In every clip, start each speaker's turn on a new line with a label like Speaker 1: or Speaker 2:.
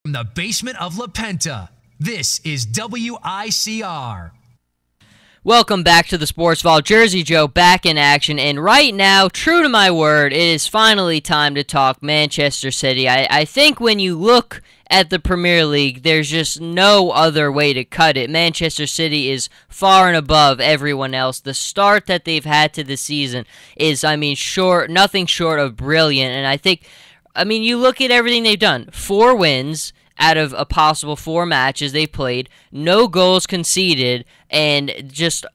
Speaker 1: From the basement of La Penta, this is WICR.
Speaker 2: Welcome back to the Sports Vault. Jersey Joe back in action, and right now, true to my word, it is finally time to talk Manchester City. I think when you look at the Premier League, there's just no other way to cut it. Manchester City is far and above everyone else. The start that they've had to the season is, nothing short of brilliant, and you look at everything they've done. 4 wins out of a possible 4 matches they've played, no goals conceded, and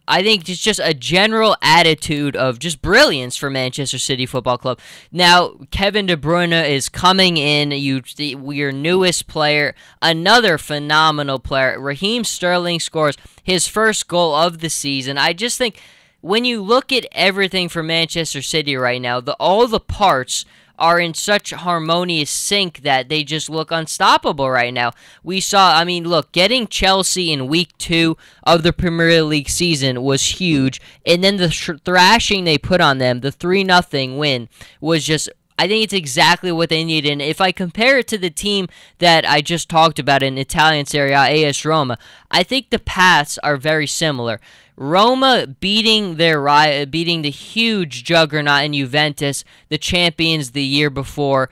Speaker 2: I think it's just a general attitude of just brilliance for Manchester City Football Club. Now, Kevin De Bruyne is coming in, your newest player, another phenomenal player. Raheem Sterling scores his first goal of the season. I just think when you look at everything for Manchester City right now, all the parts are in such harmonious sync that they just look unstoppable right now. We saw, getting Chelsea in week 2 of the Premier League season was huge, and then the thrashing they put on them, the 3-0 win, was just, I think it's exactly what they need. And if I compare it to the team that I just talked about in Italian Serie A, AS Roma, I think the paths are very similar. Roma beating the huge juggernaut in Juventus, the champions the year before,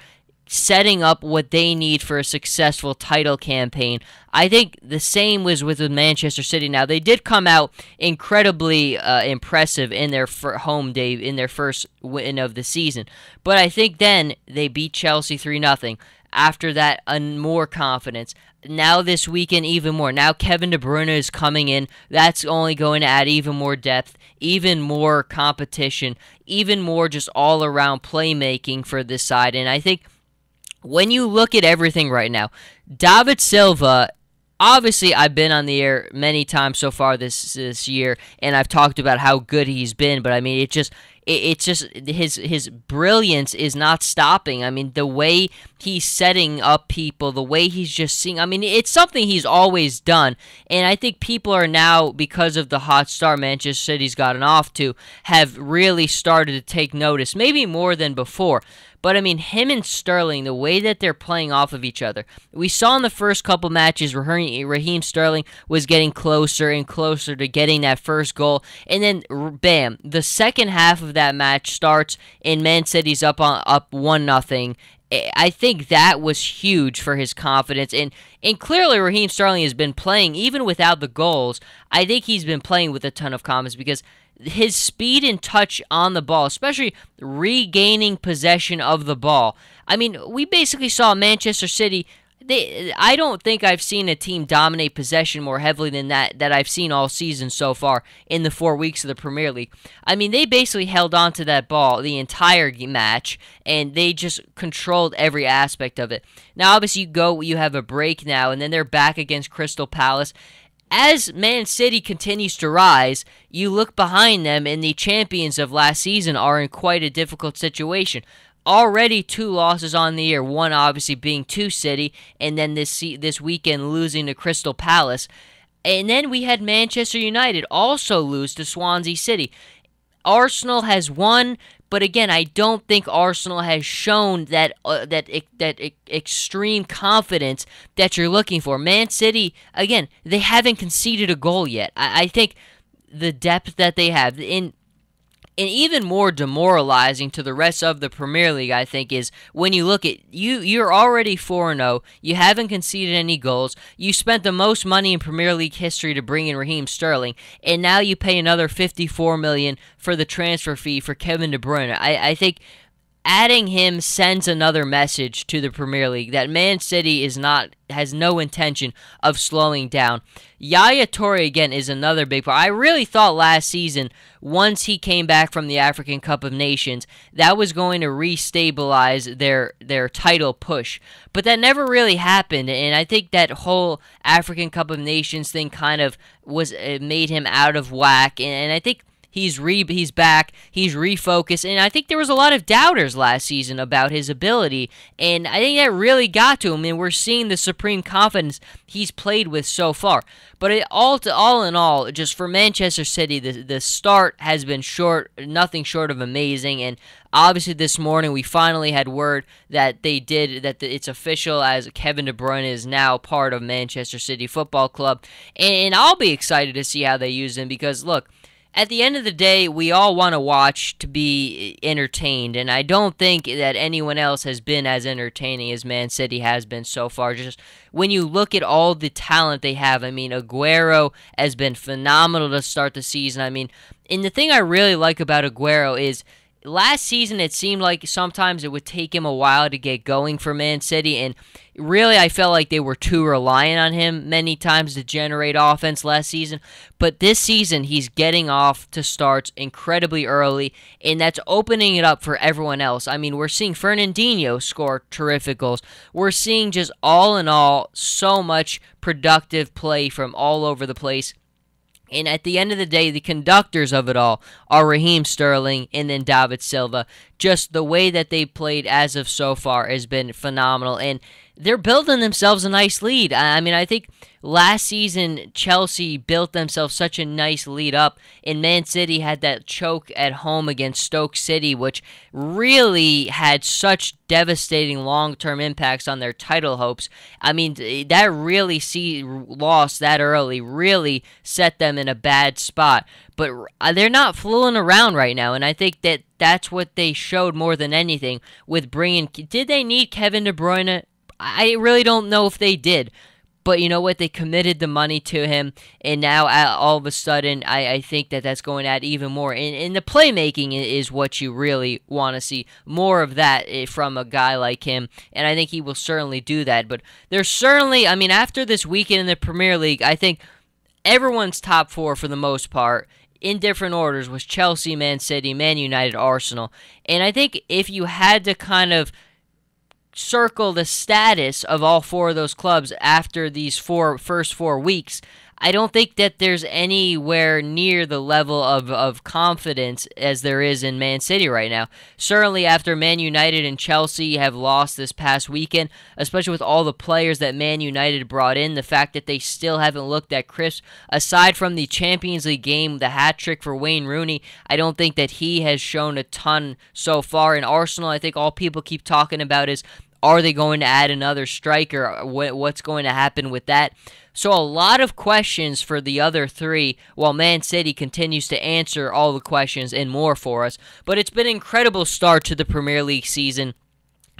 Speaker 2: setting up what they need for a successful title campaign. I think the same was with Manchester City. Now, they did come out incredibly impressive in their home day, in their first win of the season. But I think then they beat Chelsea 3-0. After that, more confidence. Now this weekend, even more. Now Kevin De Bruyne is coming in. That's only going to add even more depth, even more competition, even more just all-around playmaking for this side. And I think when you look at everything right now, David Silva, obviously I've been on the air many times so far this year, and I've talked about how good he's been, but it's just his brilliance is not stopping. The way he's setting up people, the way he's just seeing, it's something he's always done. And I think people are now, because of the hot start Manchester City's gotten off to, have really started to take notice, maybe more than before. But, him and Sterling, the way that they're playing off of each other. We saw in the first couple matches, Raheem Sterling was getting closer and closer to getting that first goal. And then, bam, the second half of that match starts, and Man City's up 1-0. I think that was huge for his confidence. And clearly, Raheem Sterling has been playing, even without the goals, I think he's been playing with a ton of confidence because his speed and touch on the ball, especially regaining possession of the ball. We basically saw Manchester City. I don't think I've seen a team dominate possession more heavily than that I've seen all season so far in the 4 weeks of the Premier League. They basically held on to that ball the entire match, and they just controlled every aspect of it. Now, obviously, you have a break now, and then they're back against Crystal Palace. As Man City continues to rise, you look behind them, and the champions of last season are in quite a difficult situation. Already 2 losses on the year, one obviously being to City, and then this weekend losing to Crystal Palace. And then we had Manchester United also lose to Swansea City. Arsenal has won, but again, I don't think Arsenal has shown that extreme confidence that you're looking for. Man City, again, they haven't conceded a goal yet. I think the depth that they have, and even more demoralizing to the rest of the Premier League, I think, is when you look at you're already 4-0, you haven't conceded any goals, you spent the most money in Premier League history to bring in Raheem Sterling, and now you pay another $54 million for the transfer fee for Kevin De Bruyne. I think adding him sends another message to the Premier League that Man City has no intention of slowing down. Yaya Toure, again, is another big part. I really thought last season, once he came back from the African Cup of Nations, that was going to restabilize their title push. But that never really happened, and I think that whole African Cup of Nations thing kind of made him out of whack, and I think he's back, he's refocused, and I think there was a lot of doubters last season about his ability, and I think that really got to him, and we're seeing the supreme confidence he's played with so far. But all in all, just for Manchester City, the start has been nothing short of amazing, and obviously this morning we finally had word that it's official, as Kevin De Bruyne is now part of Manchester City Football Club, and I'll be excited to see how they use him, because look, at the end of the day, we all want to watch to be entertained, and I don't think that anyone else has been as entertaining as Man City has been so far. Just when you look at all the talent they have, I mean, Aguero has been phenomenal to start the season. I mean, and the thing I really like about Aguero is last season it seemed like sometimes it would take him a while to get going for Man City, and really I felt like they were too reliant on him many times to generate offense last season. But this season he's getting off to starts incredibly early, and that's opening it up for everyone else. I mean, we're seeing Fernandinho score terrific goals. We're seeing just all in all so much productive play from all over the place. And at the end of the day, the conductors of it all are Raheem Sterling and then David Silva. Just the way that they played as of so far has been phenomenal, and they're building themselves a nice lead. I mean, I think last season Chelsea built themselves such a nice lead up, and Man City had that choke at home against Stoke City, which really had such devastating long-term impacts on their title hopes. I mean, that really loss that early really set them in a bad spot. But they're not fooling around right now, and I think that's what they showed more than anything with bringing. Did they need Kevin De Bruyne? I really don't know if they did. But you know what? They committed the money to him, and now all of a sudden, I think that's going to add even more. And the playmaking is what you really want to see. More of that from a guy like him, and I think he will certainly do that. But there's certainly, I mean, after this weekend in the Premier League, I think everyone's top four for the most part, in different orders, was Chelsea, Man City, Man United, Arsenal. And I think if you had to kind of circle the status of all four of those clubs after these first 4 weeks, I don't think that there's anywhere near the level of confidence as there is in Man City right now. Certainly after Man United and Chelsea have lost this past weekend, especially with all the players that Man United brought in, the fact that they still haven't looked that crisp, aside from the Champions League game, the hat-trick for Wayne Rooney, I don't think that he has shown a ton so far. In Arsenal, I think all people keep talking about is, are they going to add another striker? What's going to happen with that? So a lot of questions for the other three, while Man City continues to answer all the questions and more for us. But it's been an incredible start to the Premier League season,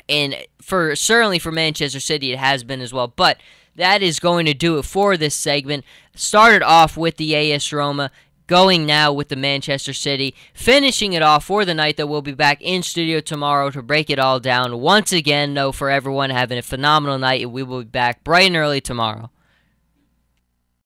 Speaker 2: and certainly for Manchester City it has been as well. But that is going to do it for this segment. Started off with the AS Roma, going now with the Manchester City, finishing it off for the night, that we'll be back in studio tomorrow to break it all down. Once again, though, for everyone having a phenomenal night, and we will be back bright and early tomorrow.